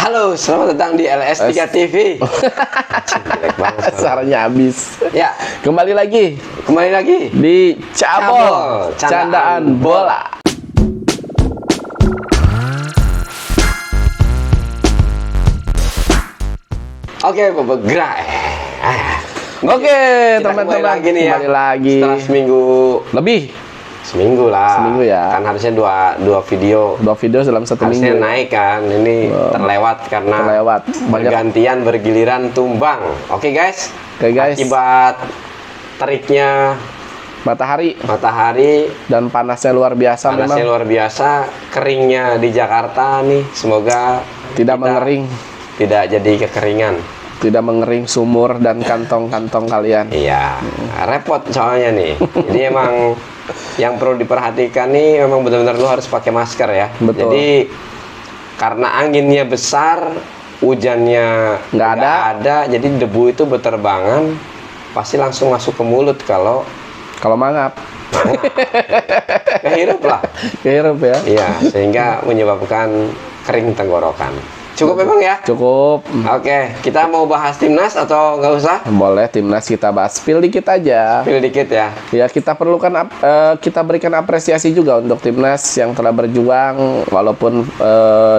Halo, selamat datang di LS3 TV. Jelek banget Suaranya habis. Ya, Kembali lagi di Cabol Candaan Bola. Oke, bergerak. Oke, Kita teman-teman, kembali lagi nih ya. kembali lagi. Setelah seminggu lah. Seminggu ya. Kan harusnya dua video. Dua video dalam satu Harusnya minggu. naik kan. Ini terlewat karena Terlewat. Banyak. bergantian bergiliran tumbang. Oke guys. Oke, guys. Akibat teriknya Matahari matahari, dan panasnya luar biasa panasnya memang. luar biasa, keringnya di Jakarta nih. Semoga Tidak kita mengering. tidak jadi kekeringan. Tidak mengering sumur dan kantong-kantong kalian. Iya, repot soalnya nih. Ini emang yang perlu diperhatikan nih, memang benar-benar lu harus pakai masker ya. Betul. Jadi karena anginnya besar, hujannya Nggak ada. jadi debu itu berterbangan, pasti langsung masuk ke mulut kalau Mangap, kehirup lah. kehirup ya. Iya, sehingga menyebabkan kering tenggorokan. Cukup memang ya? Cukup. Oke, kita mau bahas timnas atau nggak usah? Boleh timnas kita bahas. Spill dikit aja. Pilih dikit ya. Ya, kita perlukan kita berikan apresiasi juga untuk timnas yang telah berjuang walaupun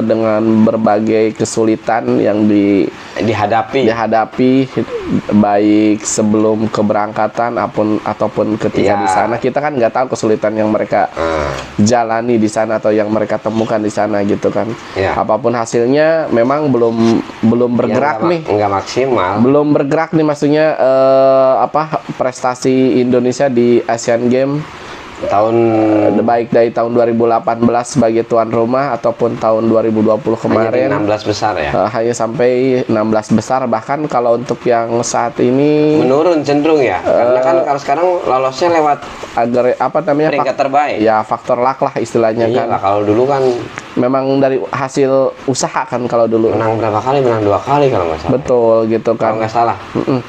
dengan berbagai kesulitan yang Dihadapi. dihadapi baik sebelum keberangkatan ataupun ketika Ya. di sana. Kita kan nggak tahu kesulitan yang mereka jalani di sana atau yang mereka temukan di sana gitu kan. Ya. Apapun hasilnya memang belum bergerak nih. Nggak maksimal. Belum bergerak nih, maksudnya prestasi Indonesia di Asian Games Tahun baik dari tahun 2018 sebagai tuan rumah ataupun tahun 2020 kemarin hanya di 16 besar ya. hanya sampai 16 besar, bahkan kalau untuk yang saat ini Menurun cenderung ya. Karena kan kalau sekarang lolosnya lewat agar peringkat terbaik. ya faktor luck lah istilahnya Iya lah, kan. kalau dulu kan Memang dari hasil usaha kan kalau dulu. menang berapa kali? Menang 2 kali kalau nggak salah. Betul gitu Kalau kan. nggak salah. Mm-mm.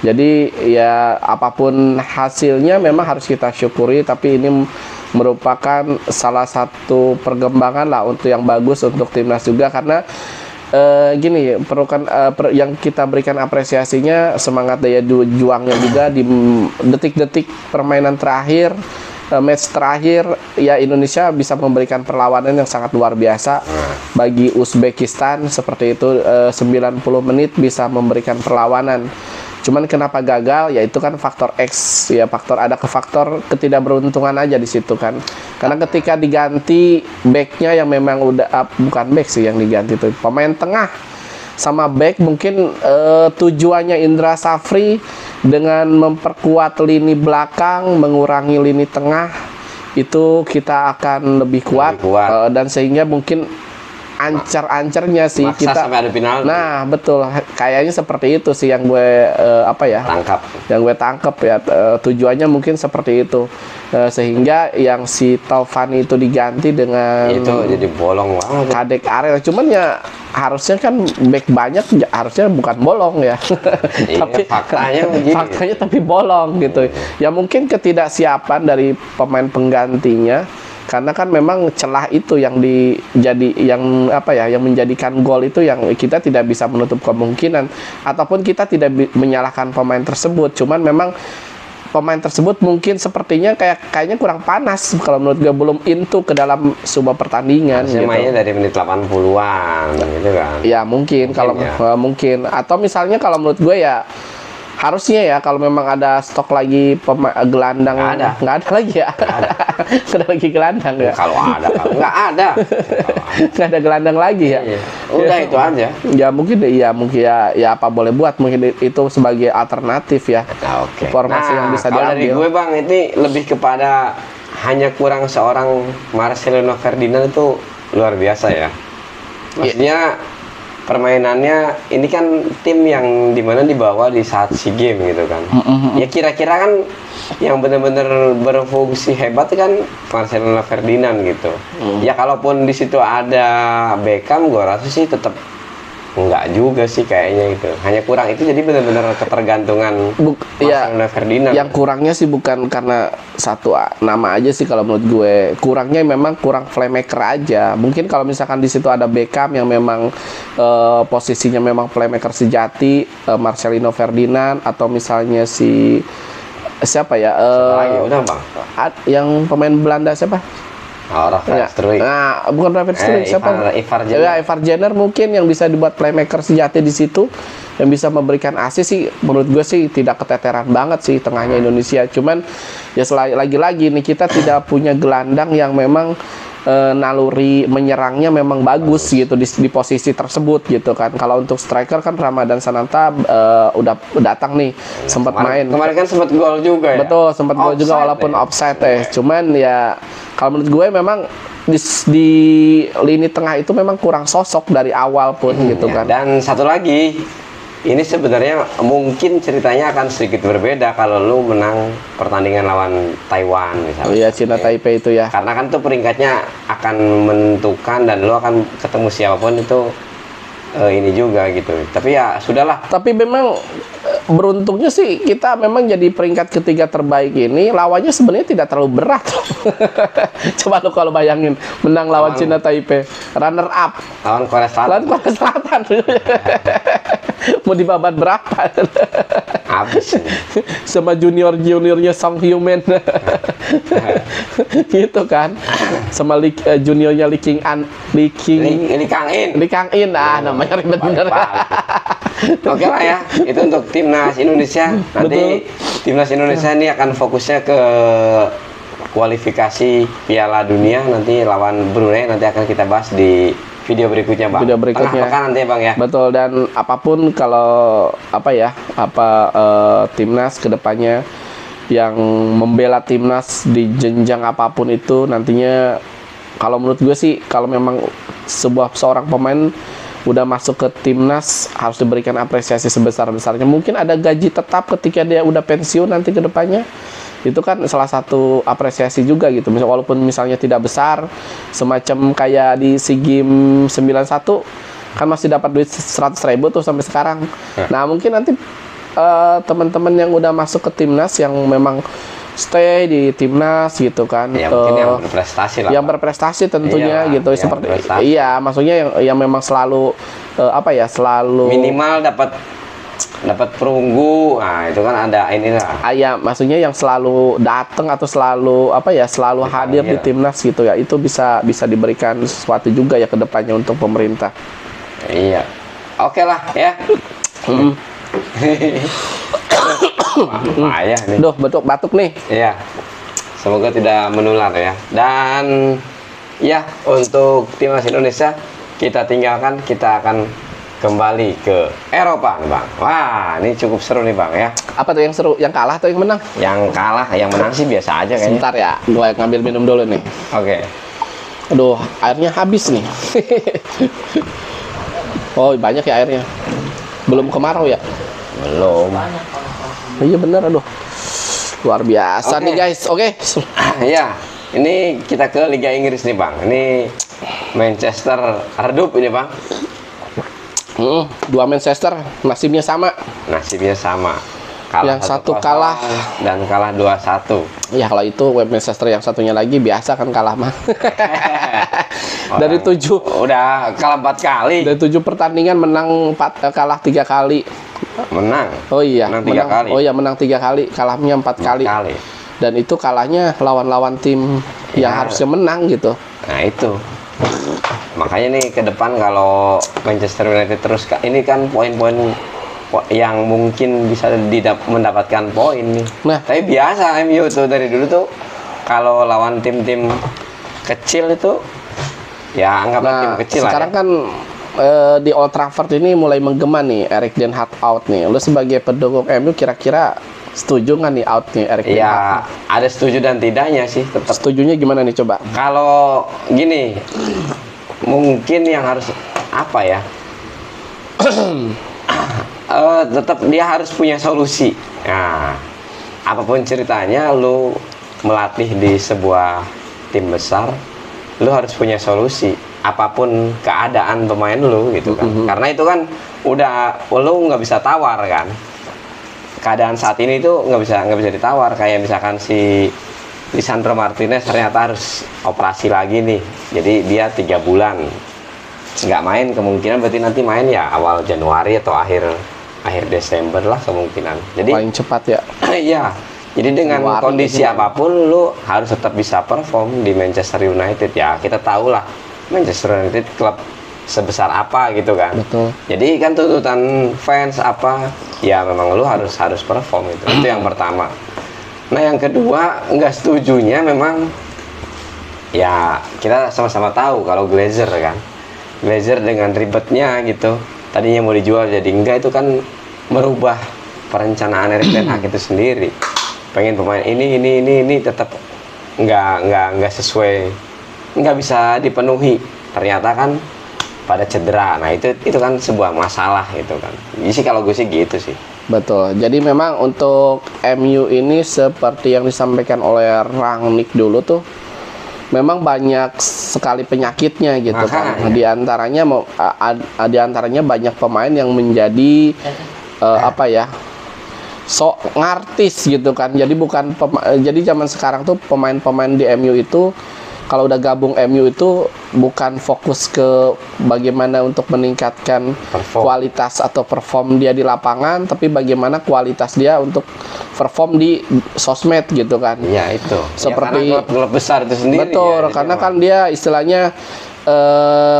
Jadi ya apapun hasilnya memang harus kita syukuri, tapi ini merupakan salah satu perkembangan lah untuk yang bagus untuk timnas juga, karena gini yang kita berikan apresiasinya semangat daya juangnya juga di detik-detik permainan terakhir, match terakhir ya Indonesia bisa memberikan perlawanan yang sangat luar biasa bagi Uzbekistan seperti itu. 90 menit bisa memberikan perlawanan. Cuman kenapa gagal? Ya itu kan faktor X ya, ada faktor ketidakberuntungan aja di situ kan. Karena ketika diganti backnya yang memang udah bukan back sih yang diganti itu, pemain tengah sama back, mungkin tujuannya Indra Safri dengan memperkuat lini belakang, mengurangi lini tengah, itu kita akan lebih kuat. Dan sehingga mungkin ancer-ancernya sih Maksa kita sampai ada penalti. Nah betul, kayaknya seperti itu sih yang gue tangkap ya. Tujuannya mungkin seperti itu, sehingga yang si Taufani itu diganti dengan Itu jadi bolong banget. Kadek Ariel. Cuman ya harusnya kan back banyak, ya harusnya bukan bolong ya. Iya, faktanya tapi bolong gitu. Ya mungkin ketidaksiapan dari pemain penggantinya, karena kan memang celah itu yang yang menjadikan gol itu yang kita tidak bisa menutup kemungkinan, ataupun kita tidak menyalahkan pemain tersebut. Cuman memang pemain tersebut mungkin sepertinya kayaknya kurang panas kalau menurut gue, belum into ke dalam sebuah pertandingan Harusnya gitu. mainnya dari menit 80-an gitu kan. Ya mungkin kalau mungkin, atau misalnya kalau menurut gue ya harusnya ya kalau memang ada stok lagi gelandang, nggak ada lagi ya. Nggak ada lagi gelandang ya. Kalau nggak ada. Nggak ada gelandang lagi ya. Iya. Udah itu aja. Ya mungkin ya apa boleh buat, mungkin itu sebagai alternatif ya. Nah, oke. Formasi yang bisa kalau dari diambil. gue bang, ini lebih kepada hanya kurang seorang Marcelino Ferdinand itu luar biasa ya. Maksudnya permainannya ini kan tim yang dimana dibawa di saat SEA Games gitu kan. Ya kira-kira kan yang benar-benar berfungsi hebat kan Marcelino Ferdinand gitu. Ya kalaupun di situ ada Beckham, gue rasa sih tetap Enggak juga sih kayaknya gitu. Hanya kurang itu jadi benar-benar ketergantungan Ya, Marcelo Ferdinand. yang kurangnya sih bukan karena satu nama aja sih kalau menurut gue. Kurangnya memang kurang playmaker aja. Mungkin kalau misalkan di situ ada Beckham yang memang posisinya memang playmaker sejati, Marcelino Ferdinand atau misalnya siapa ya? Lagi udah bang. Yang pemain Belanda siapa? Rafael Struijk. Nah, bukan Rafael Struijk, siapa? Ivar Jenner. Ya, Ivar Jenner mungkin yang bisa dibuat playmaker sejati di situ, yang bisa memberikan assist sih. Menurut gue sih tidak keteteran banget sih tengahnya Indonesia. Cuman ya lagi-lagi nih kita tidak punya gelandang yang memang naluri menyerangnya memang bagus gitu di posisi tersebut gitu kan. Kalau untuk striker kan Ramadan Sananta udah datang nih, sempat main. Kemarin kan sempat gol juga ya. Betul, sempat gol juga walaupun offside Cuman ya kalau menurut gue memang di lini tengah itu memang kurang sosok dari awal pun gitu kan. Dan satu lagi, ini sebenarnya mungkin ceritanya akan sedikit berbeda kalau lu menang pertandingan lawan Taiwan misalnya. Oh iya, Cina Taipei itu ya. Karena kan tuh peringkatnya akan menentukan dan lu akan ketemu siapapun itu ini juga gitu. Tapi ya sudahlah. Tapi memang beruntungnya sih kita memang jadi peringkat ketiga terbaik ini, lawannya sebenarnya tidak terlalu berat. Coba lo kalau bayangin menang lawan Cina Taipei, runner up Lawan Korea Selatan. lawan Korea Selatan. Mau dibabat berapa? Habis. Sama juniornya Song Hyo-min. Gitu kan. Sama juniornya Lee Kang In. Namanya ribet bener. Oke lah ya, itu untuk timnas Indonesia. Nanti timnas Indonesia ini akan fokusnya ke kualifikasi Piala Dunia nanti lawan Brunei. Nanti akan kita bahas di video berikutnya, Bang. Video berikutnya. Tengah pekan nanti ya, Bang ya. Betul, dan apapun kalau timnas kedepannya yang membela timnas di jenjang apapun itu nantinya, kalau menurut gue sih kalau memang seorang pemain udah masuk ke timnas harus diberikan apresiasi sebesar-besarnya. Mungkin ada gaji tetap ketika dia udah pensiun nanti ke depannya. Itu kan salah satu apresiasi juga gitu. Walaupun misalnya tidak besar, semacam kayak di SEA Games 91 kan masih dapat duit 100.000 tuh sampai sekarang. Nah, mungkin nanti teman-teman yang udah masuk ke timnas yang memang stay di timnas gitu kan, ya mungkin yang berprestasi lah, yang berprestasi tentunya gitu, seperti iya, maksudnya yang memang selalu selalu minimal dapat perunggu. Nah, itu kan ada inilah. Ya, maksudnya yang selalu datang atau selalu selalu hadir di timnas gitu ya, itu bisa diberikan sesuatu juga ya ke depannya untuk pemerintah. Iya. Oke lah ya. Ayah nih. Duh, batuk nih. Iya. Semoga tidak menular ya. Dan ya, untuk timnas Indonesia kita tinggalkan, kita akan kembali ke Eropa nih, Bang. Wah, ini cukup seru nih, Bang ya. Apa tuh yang seru? Yang kalah atau yang menang? Yang kalah, yang menang sih biasa aja kayaknya. Sebentar ya, gue ngambil minum dulu nih. Oke. Aduh, airnya habis nih. Oh, banyak ya airnya. Belum kemarau ya? Belum. Iya bener, aduh. Luar biasa nih guys. Oke. Iya, ini kita ke Liga Inggris nih, Bang. Ini Manchester redup ini, Bang. Dua Manchester nasibnya sama. Kalah yang satu kalah dan kalah 2-1. Ya, kalau itu web Manchester yang satunya lagi biasa kan kalah mah. Dari 7 udah kalah 4 kali. Dari 7 pertandingan menang 4, kalah 3 kali. Menang. Oh iya, menang 3 kali. Oh iya, menang 3 kali, kalahnya 4 kali. Dan itu kalahnya lawan-lawan tim yang harusnya menang gitu. Nah, itu. Makanya nih ke depan kalau Manchester United terus ini kan poin-poin yang mungkin bisa mendapatkan poin nih. Nah, tapi biasa MU tuh dari dulu tuh kalau lawan tim-tim kecil itu ya anggaplah tim kecil sekarang lah ya. Kan di Old Trafford ini mulai menggema nih Erik ten Hag out nih. Lu sebagai pendukung MU kira-kira setuju nggak nih out nih Erik ten Hag? Ya, ada setuju dan tidaknya sih. Tetap. Setujunya gimana nih coba? Kalau gini, mungkin yang harus apa ya? Tetap dia harus punya solusi. Nah, apapun ceritanya, lu melatih di sebuah tim besar, lu harus punya solusi. apapun keadaan pemain lu gitu kan. Karena itu kan udah lu nggak bisa tawar kan. Keadaan saat ini itu nggak bisa ditawar. Kayak misalkan si Lisandro Martinez ternyata harus operasi lagi nih. Jadi dia 3 bulan nggak main, kemungkinan berarti nanti main ya awal Januari atau akhir Desember lah kemungkinan. Jadi paling cepat ya. iya. Jadi dengan Januari kondisi gitu. apapun lu harus tetap bisa perform di Manchester United ya. Kita tahu lah Manchester United klub sebesar apa gitu kan. Betul. Jadi kan tuntutan fans apa ya memang lu harus perform itu. Itu yang pertama. Nah yang kedua nggak setujunya memang ya kita sama-sama tahu kalau Glazer kan. Glazer dengan ribetnya gitu. Tadinya mau dijual jadi enggak, itu kan merubah perencanaan Erik ten Hag itu sendiri. Pengen pemain ini tetap nggak sesuai, nggak bisa dipenuhi. Ternyata kan pada cedera. Nah itu kan sebuah masalah gitu kan. Jadi sih kalau gue sih gitu sih. Betul. Jadi memang untuk MU ini seperti yang disampaikan oleh Rangnick dulu tuh, memang banyak sekali penyakitnya gitu kan. Di antaranya banyak pemain yang menjadi apa ya, sok ngartis gitu kan. Jadi jadi zaman sekarang tuh pemain-pemain di MU itu kalau udah gabung MU itu bukan fokus ke bagaimana untuk meningkatkan kualitas atau perform dia di lapangan, tapi bagaimana kualitas dia untuk perform di sosmed gitu kan. Iya itu. Seperti ya, klub besar itu sendiri. Betul, ya, karena kan dia istilahnya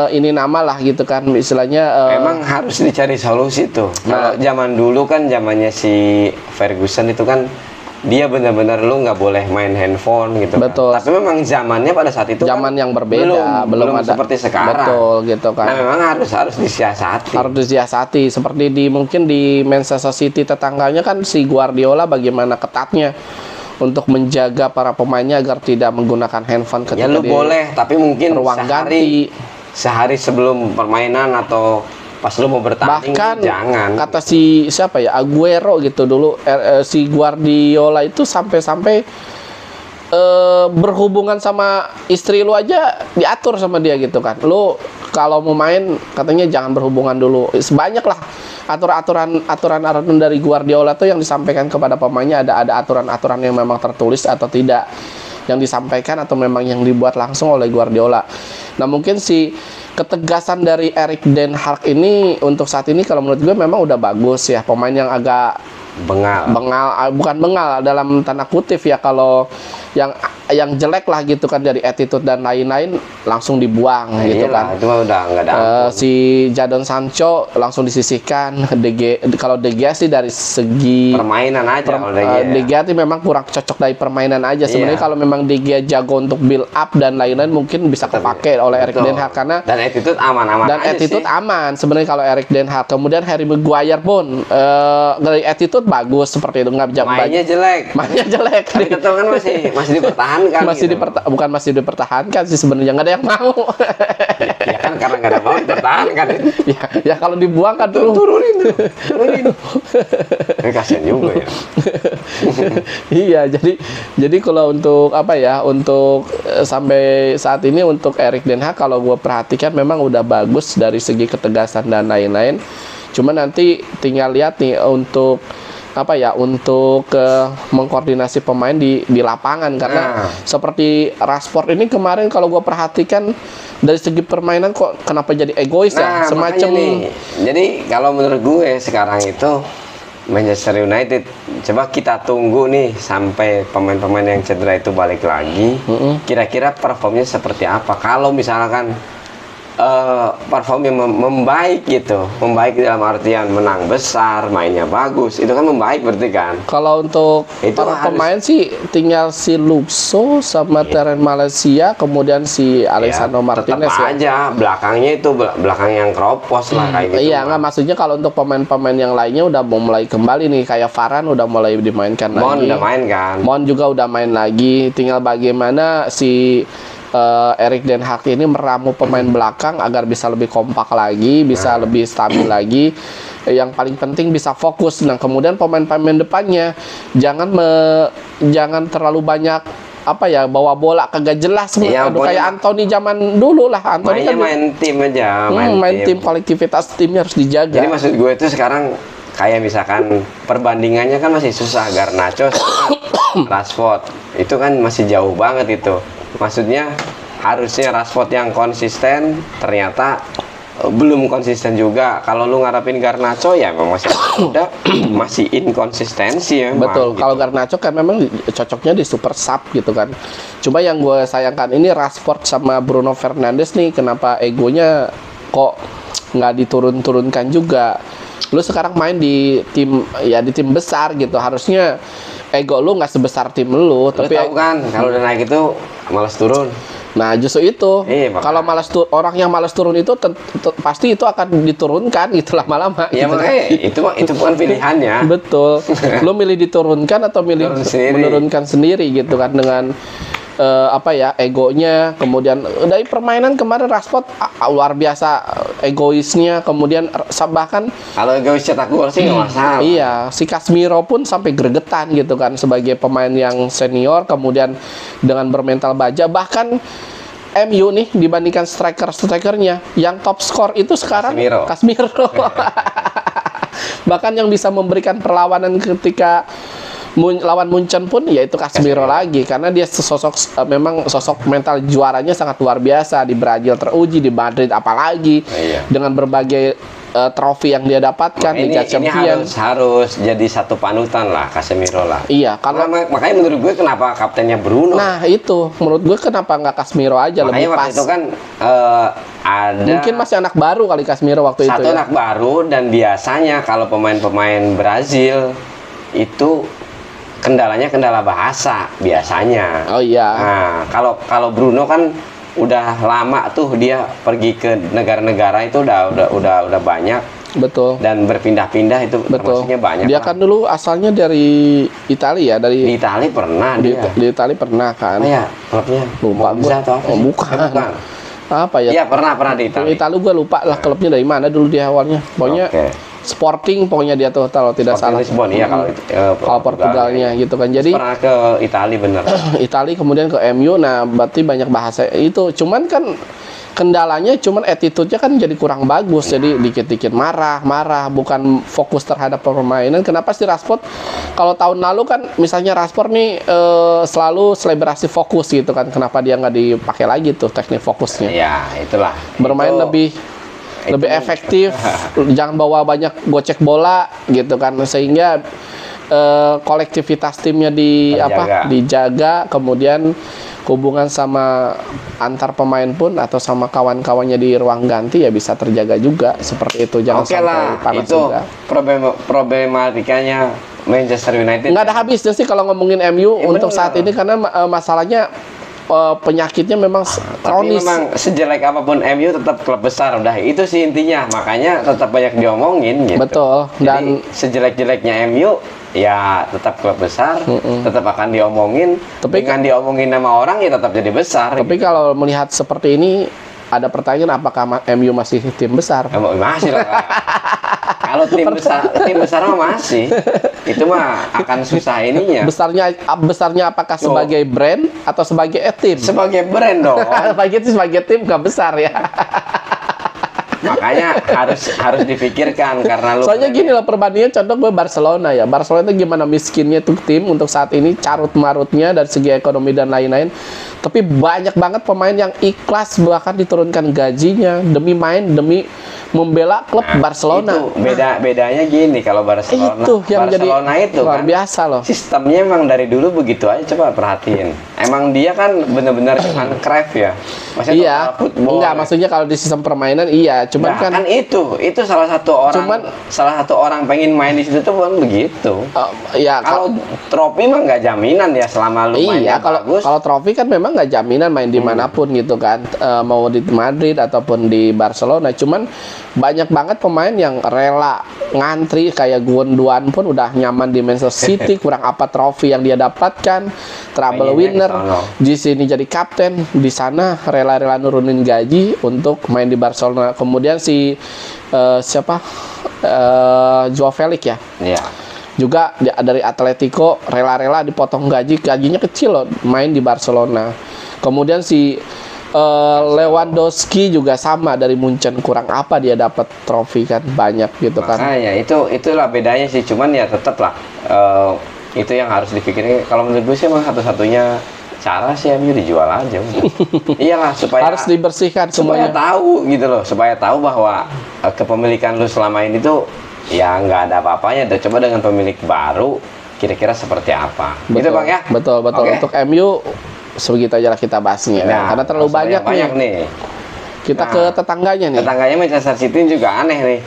ini nama lah gitu kan, istilahnya emang harus dicari solusi tuh. Kalau zaman dulu kan zamannya si Ferguson itu kan dia benar-benar lu nggak boleh main handphone gitu. Betul. Kan. Tapi memang zamannya pada saat itu zaman kan yang berbeda, belum ada seperti sekarang. Betul gitu kan. Nah memang harus disiasati. Harus disiasati seperti mungkin di Manchester City tetangganya kan si Guardiola bagaimana ketatnya untuk menjaga para pemainnya agar tidak menggunakan handphone ketika ya lu boleh, tapi mungkin ruang ganti. sehari sebelum permainan atau pas lu mau bertanding Bahkan jangan. Kata si siapa ya, Aguero gitu dulu, si Guardiola itu sampai berhubungan sama istri lu aja diatur sama dia gitu kan. Lu kalau mau main katanya jangan berhubungan dulu. Banyak lah aturan dari Guardiola tuh yang disampaikan kepada pemainnya, ada aturan-aturan yang memang tertulis atau tidak yang disampaikan atau memang yang dibuat langsung oleh Guardiola. Nah mungkin si ketegasan dari Erik ten Hag ini untuk saat ini kalau menurut gue memang udah bagus ya. Pemain yang agak bukan bengal dalam tanda kutip ya, kalau yang jelek lah gitu kan dari attitude dan lain-lain langsung dibuang gitu kan. Itu udah nggak ada si Jadon Sancho langsung disisihkan. Kalau De Gea sih dari segi permainan aja. De Gea itu memang kurang cocok dari permainan aja. Sebenarnya kalau memang De Gea jago untuk build up dan lain-lain mungkin bisa kepake oleh Erik ten Hag karena dan attitude aman-aman dan aja attitude sih. aman sebenarnya kalau Erik ten Hag. Kemudian Harry Maguire pun dari attitude bagus seperti itu, nggak mainnya jelek. Mainnya jelek. Tapi tetap kan masih dipertahankan. Masih gitu. bukan masih dipertahankan sih sebenarnya, nggak ada yang mau. Ya kan karena nggak ada mau dipertahankan. ya kalau dibuang kan turunin. Kasian juga ya. Iya, jadi kalau untuk apa ya, untuk sampai saat ini untuk Erik ten Hag kalau gue perhatikan memang udah bagus dari segi ketegasan dan lain-lain. Cuma nanti tinggal lihat nih untuk apa ya, untuk mengkoordinasi pemain di lapangan karena seperti Rashford ini kemarin kalau gue perhatikan dari segi permainan kok kenapa jadi egois ya semacam nih. Jadi kalau menurut gue sekarang itu Manchester United coba kita tunggu nih sampai pemain-pemain yang cedera itu balik lagi. Kira-kira performnya seperti apa? Kalau misalkan performnya membaik gitu, membaik dalam artian menang besar, mainnya bagus, itu kan membaik berarti kan. Kalau untuk para pemain sih tinggal si Luxo sama Terence Malaysia, kemudian si Alessandro Martinez tetap aja belakangnya itu belakang yang kropos lah kayak gitu. Iya, nggak maksudnya kalau untuk pemain-pemain yang lainnya udah mau mulai kembali nih, kayak Varane udah mulai dimainkan lagi. Mon udah main kan. Mon juga udah main lagi, tinggal bagaimana si Erik ten Hag ini meramu pemain belakang agar bisa lebih kompak lagi, bisa lebih stabil lagi. Yang paling penting bisa fokus. Nah, kemudian pemain-pemain depannya jangan terlalu banyak apa ya, bawa bola kagak jelas. Iya, Aduh, kayak pokoknya Anthony zaman dulu lah. Anthony mainnya kan main tim aja, main tim, kolektivitas timnya harus dijaga. Jadi maksud gue itu sekarang kayak misalkan perbandingannya kan masih susah. Garnacho sama Rashford itu kan masih jauh banget itu. Maksudnya harusnya Rashford yang konsisten, ternyata belum konsisten juga. Kalau lu ngarepin Garnacho ya memang masih udah masih inkonsistensi ya. Betul, gitu. kalau Garnacho kan memang cocoknya di super sub gitu kan. Cuma yang gue sayangkan ini Rashford sama Bruno Fernandes nih, kenapa egonya kok nggak diturun-turunkan juga. Lu sekarang main di tim besar gitu, harusnya ego lu nggak sebesar tim lu. Lu Tapi tahu kan kalau udah naik itu malas turun. nah justru itu, Iya, makanya. kalau orang yang malas turun itu pasti itu akan diturunkan gitu lama-lama. Ya gitu. makanya itu bukan pilihannya. Betul. Lu milih diturunkan atau milih Turun sendiri. menurunkan sendiri gitu kan, dengan egonya. Kemudian dari permainan kemarin Rashford luar biasa egoisnya, kemudian bahkan Kalau egois cetak gol sih nggak masalah. iya, si Casemiro pun sampai gregetan gitu kan sebagai pemain yang senior, kemudian dengan bermental baja. Bahkan MU nih dibandingkan strikernya, yang top skor itu sekarang Casemiro. Bahkan yang bisa memberikan perlawanan ketika lawan Munchen pun yaitu Casemiro lagi, karena dia memang sosok mental juaranya sangat luar biasa. Di Brazil teruji, di Madrid apalagi, dengan berbagai trofi yang dia dapatkan, Liga Champions. Ini harus jadi satu panutan lah Casemiro lah. Iya, kalau makanya menurut gue kenapa kaptennya Bruno. nah itu menurut gue kenapa nggak Casemiro aja, Makanya lebih waktu pas. itu kan ada Mungkin masih anak baru kali Casemiro waktu itu satu ya. anak baru, dan biasanya kalau pemain-pemain Brazil itu kendalanya kendala bahasa biasanya. Oh iya. Nah, kalau Bruno kan udah lama tuh dia pergi ke negara-negara itu udah banyak, Betul. dan berpindah-pindah itu Betul. termasuknya banyak. Dia lah. kan dulu asalnya dari Italia, Di dari Italia pernah di, dia. di Italia pernah kan. Apa ya klubnya? Lupa Monza gua. atau apa Oh, sih? bukan. Bukan. Apa ya? Iya pernah di Italia. Italia gue lupa lah klubnya dari mana dulu dia awalnya. Pokoknya Oke. Sporting pokoknya dia tuh kalau tidak Sporting salah. Lisbon, iya kalau Kalau Portugalnya gitu kan. Jadi pernah ke Italia bener. Italia kemudian ke MU, nah berarti banyak bahasa itu. Cuman kan kendalanya cuman attitude-nya kan jadi kurang bagus. Jadi dikit-dikit marah, bukan fokus terhadap permainan. Kenapa sih Rashford kalau tahun lalu kan misalnya Rashford nih selalu selebrasi fokus gitu kan. Kenapa dia nggak dipakai lagi tuh teknik fokusnya? Ya itulah. Bermain Itu- lebih efektif, jangan bawa banyak gocek bola gitu kan, sehingga kolektivitas timnya dijaga, kemudian hubungan sama antar pemain pun atau sama kawan-kawannya di ruang ganti ya bisa terjaga juga seperti itu. Jangan Oke sampai lah, panas itu juga. problematikanya Manchester United. Nggak ada habisnya sih kalau ngomongin MU Ya, untuk bener. saat ini, karena masalahnya penyakitnya memang Tapi kronis. memang sejelek apapun MU tetap klub besar, udah itu sih intinya. Makanya tetap banyak diomongin gitu. Betul. Dan sejelek-jeleknya MU ya tetap klub besar, tetap akan diomongin. Tapi dengan diomongin nama orang ya tetap jadi besar. Tapi kalau melihat seperti ini, ada pertanyaan apakah MU masih tim besar? Masih lah. Kalau tim besar mah masih. Itu mah akan susah ininya. Besarnya apakah sebagai brand atau sebagai tim? Sebagai brand dong. sebagai tim nggak besar ya. Makanya harus dipikirkan karena lu Soalnya gini loh perbandingan, contoh gue Barcelona ya. Barcelona itu gimana miskinnya tuh tim untuk saat ini, carut marutnya dari segi ekonomi dan lain-lain. Tapi banyak banget pemain yang ikhlas bahkan diturunkan gajinya demi main, demi membela klub Barcelona. Itu bedanya gini, kalau Barcelona Itu yang Barcelona jadi itu luar kan biasa loh. sistemnya emang dari dulu begitu aja. Coba perhatiin, emang dia kan bener-bener Johan Cruyff ya. Maksudnya Iya, total football enggak ya. maksudnya kalau di sistem permainan iya, cuman Nah, kan itu salah satu orang pengen main di situ tuh bukan begitu. Ya Kalau trofi mah nggak jaminan ya selama lu mainnya iya, bagus. kalau trofi kan memang nggak jaminan main dimanapun gitu kan, mau di Madrid ataupun di Barcelona. Cuman banyak banget pemain yang rela ngantri, kayak Gundogan pun udah nyaman di Manchester City, kurang apa trofi yang dia dapatkan, treble Pengennya winner, kesono. di sini jadi kapten, di sana rela-rela nurunin gaji untuk main di Barcelona. Kemudian si Joao Felix ya. Iya. Juga dari Atletico rela-rela dipotong gajinya kecil loh, main di Barcelona. Kemudian si Lewandowski juga sama dari Munchen, kurang apa dia dapat trofi kan banyak gitu kan. Makanya itulah bedanya sih, cuman ya tetap lah itu yang harus dipikirin. Kalau menurut gue sih emang satu-satunya cara sih MU dijual aja udah. Iyalah supaya Harus dibersihkan supaya semuanya. tahu gitu loh, supaya tahu bahwa kepemilikan lu selama ini tuh ya nggak ada apa-apanya. Tuh coba dengan pemilik baru kira-kira seperti apa. Gitu Bang ya. Betul. Oke. Untuk MU sebegitu aja lah kita bahasnya. Nah, Karena terlalu banyak nih. Kita Nah, ke tetangganya nih. Tetangganya Manchester City juga aneh nih.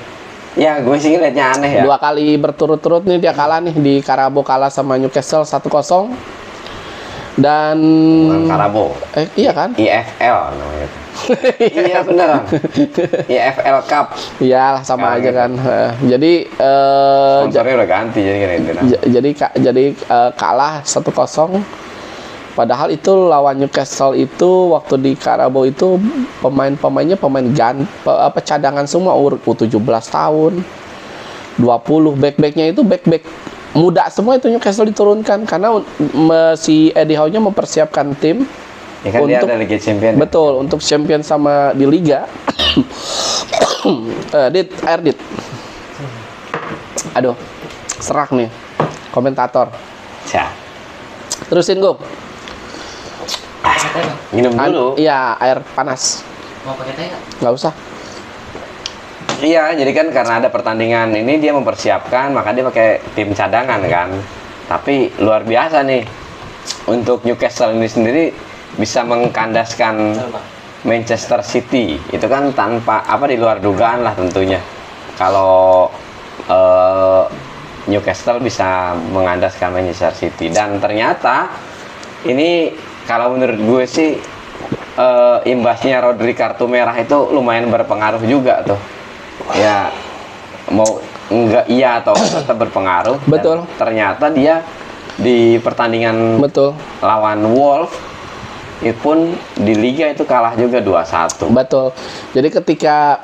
Ya gue sih ngeliatnya aneh ya. 2 kali berturut-turut nih dia kalah nih di Carabao, kalah sama Newcastle 1-0. Dan Bukan Karabo. iya kan? IFL namanya. Iya beneran. IFL Cup. Iyalah sama Nah, aja gitu. kan. Jadi Sponsornya udah ganti jadi kan itu. jadi kalah 1-0. Padahal itu lawan Newcastle itu waktu di Carabao itu pemain-pemainnya cadangan semua U17 tahun. 20 back-backnya itu back-back muda semua, itu Newcastle diturunkan karena si Eddie Howe-nya mempersiapkan tim Ya kan dia ada Liga Champions. betul untuk champion sama di liga. Air dit. Aduh, serak nih komentator. Ya. Terusin gue. Minum dulu. Iya, air panas. Mau pakai teh nggak? Nggak usah. Iya, jadi kan karena ada pertandingan ini dia mempersiapkan, maka dia pakai tim cadangan kan. Tapi luar biasa nih. Untuk Newcastle ini sendiri bisa mengkandaskan Manchester City. Itu kan tanpa di luar dugaan lah tentunya. Kalau Newcastle bisa mengandaskan Manchester City, dan ternyata ini kalau menurut gue sih imbasnya Rodri kartu merah itu lumayan berpengaruh juga tuh. Ya mau enggak iya atau tetap berpengaruh. Betul. Dan ternyata dia di pertandingan Betul. lawan Wolves itu pun di liga itu kalah juga 2-1. Betul. Jadi ketika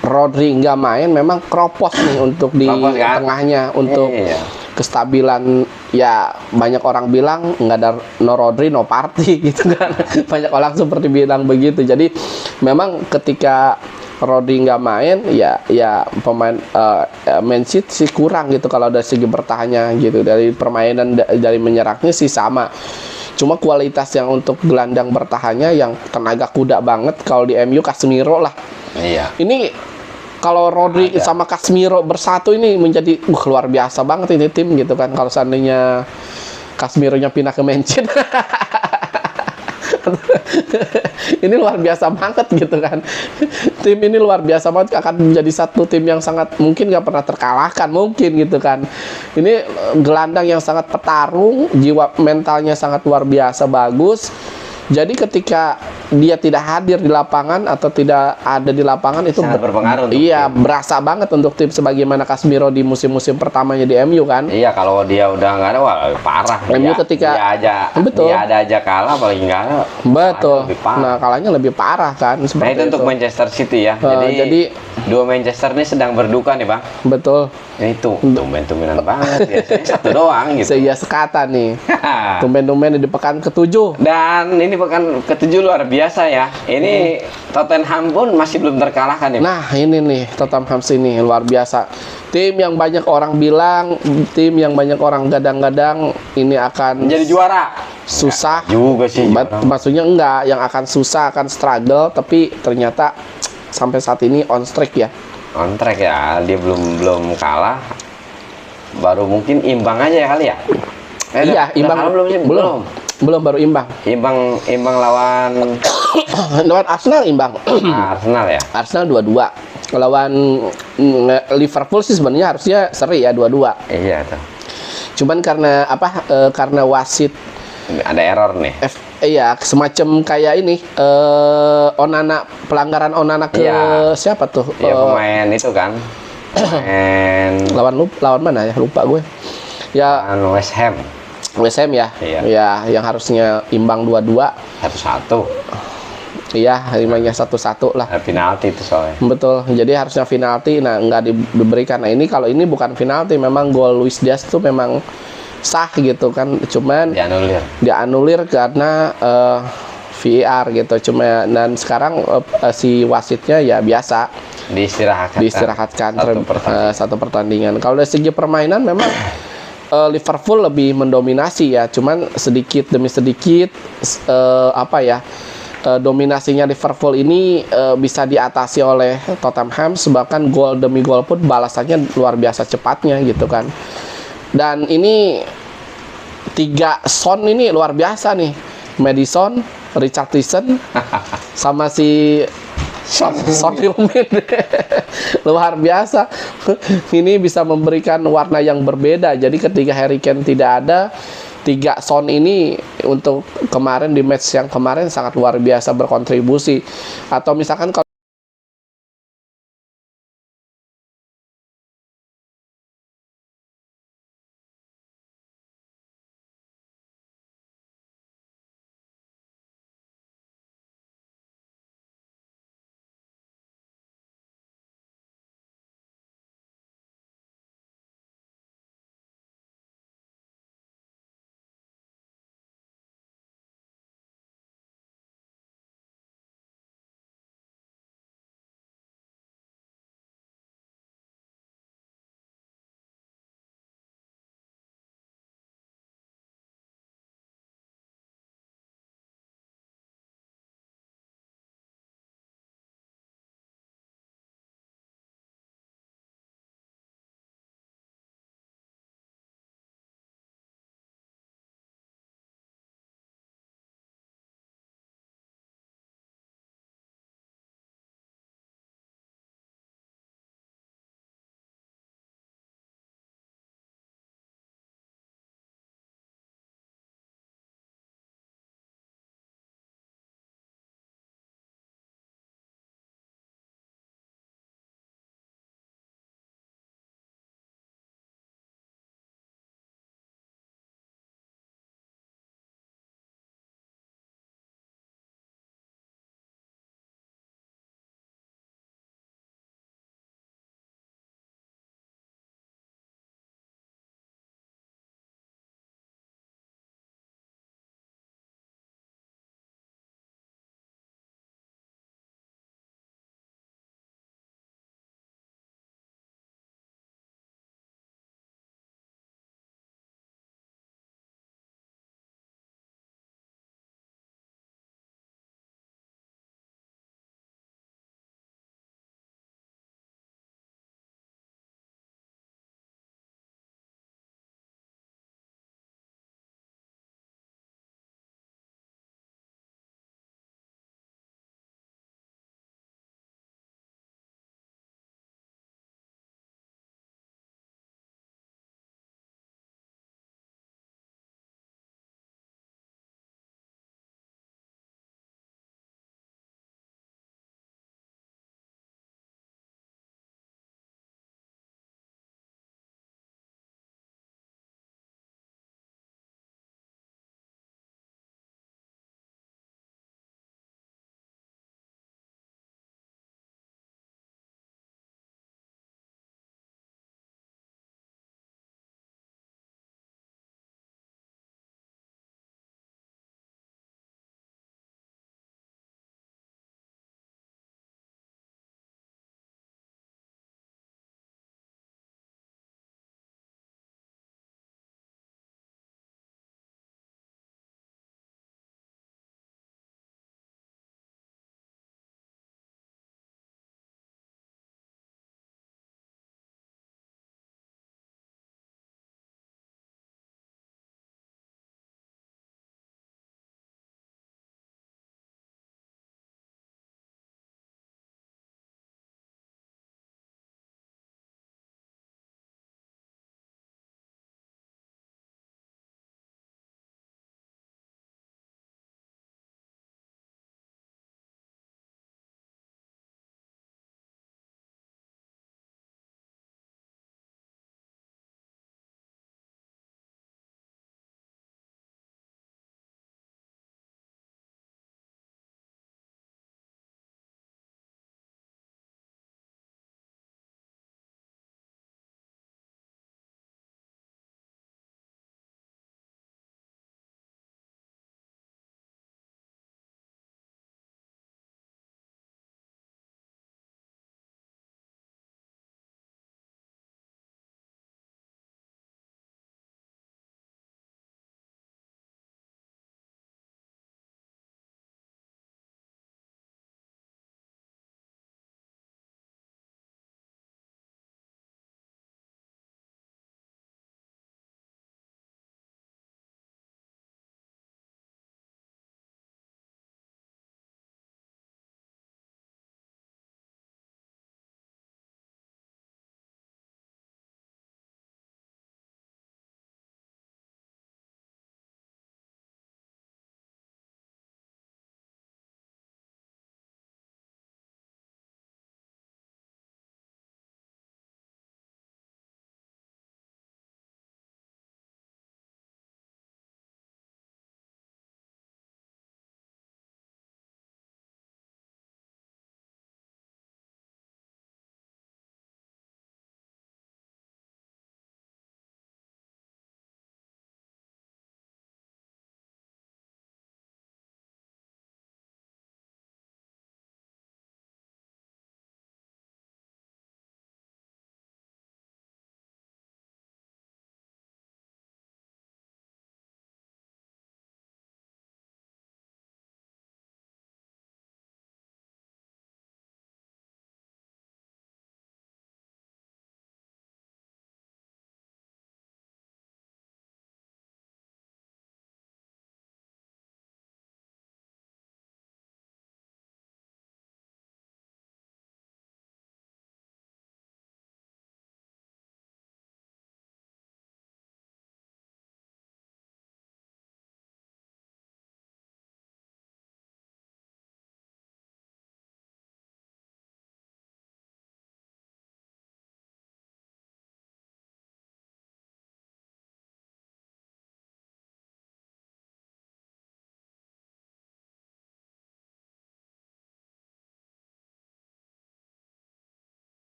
Rodri nggak main, memang kropos nih untuk di Kropos, kan? tengahnya untuk Iya. kestabilan. Ya banyak orang bilang nggak ada no Rodri no party gitu kan. Banyak orang seperti bilang begitu. Jadi memang ketika Rodri nggak main, ya pemain Man City sih kurang gitu kalau dari segi bertahannya gitu. Dari permainan dari menyerangnya sih sama. Cuma kualitas yang untuk gelandang bertahannya yang tenaga kuda banget kalau di MU Casemiro lah. Iya. Ini kalau Rodri Ada. sama Casemiro bersatu ini menjadi luar biasa banget ini tim gitu kan. Kalau seandainya Casemironya pindah ke Manchester. Ini luar biasa banget gitu kan. Tim ini luar biasa banget, akan menjadi satu tim yang sangat mungkin nggak pernah terkalahkan mungkin gitu kan. Ini gelandang yang sangat petarung, jiwa mentalnya sangat luar biasa bagus. Jadi ketika dia tidak hadir di lapangan atau tidak ada di lapangan itu Sangat berpengaruh untuk iya, tim. berasa banget untuk tim sebagaimana Casemiro di musim-musim pertamanya di MU kan. Iya, kalau dia udah nggak ada, wah parah. MU ketika- dia ada aja kalah, apalagi nggak ada. Betul. Lebih parah. Nah, kalahnya lebih parah kan Nah, seperti itu untuk Manchester City ya. Jadi dua Manchester ini sedang berduka nih, Bang. betul. Ya, itu tumben-tumbenan banget. Biasanya satu doang gitu. Saya sekata nih. Tumben-tumben di pekan ke-7. Dan ini pekan ke-7 luar biasa ya. Ini Tottenham pun masih belum terkalahkan ya. Nah, ini nih Tottenham ini luar biasa. Tim yang banyak orang bilang, tim yang banyak orang gadang-gadang ini akan Menjadi juara. susah. Juga sih. Maksudnya enggak, yang akan susah, akan struggle, tapi ternyata sampai saat ini on streak ya. On track ya, dia belum kalah. Baru mungkin imbang aja ya kali ya. Iya, imbang kalah belum sih? Belum baru imbang. Imbang lawan Lawan Arsenal imbang. Arsenal ya. Arsenal 2-2. Lawan Liverpool sih sebenarnya harusnya seri ya 2-2. Iya tuh. Cuman karena karena wasit Ada error nih. iya semacam kayak ini Onana, pelanggaran Onana ke Iya. siapa tuh? Ya pemain itu kan. Pemain Lawan mana ya? Lupa gue. Ya West Ham West Ham ya. Iya. Ya yang harusnya imbang 2-2. 1-1. Iya, namanya 1-1 lah. Penalti itu soalnya. Betul, jadi harusnya penalti, nah nggak diberikan. Nah ini kalau ini bukan penalti, memang gol Luis Diaz itu memang sah gitu kan, cuman dianulir karena VAR gitu. Dan sekarang si wasitnya ya biasa diistirahatkan satu pertandingan. Kalau dari segi permainan memang Liverpool lebih mendominasi ya, cuman sedikit demi sedikit dominasinya Liverpool ini bisa diatasi oleh Tottenham, bahkan gol demi gol pun balasannya luar biasa cepatnya gitu kan. Dan ini 3 Son ini luar biasa nih, Maddison, Richarlison, sama si Son Heung-min. Luar biasa. Ini bisa memberikan warna yang berbeda. Jadi ketika Harry Kane tidak ada, 3 Son ini untuk kemarin di match yang kemarin sangat luar biasa berkontribusi. Atau misalkan kalau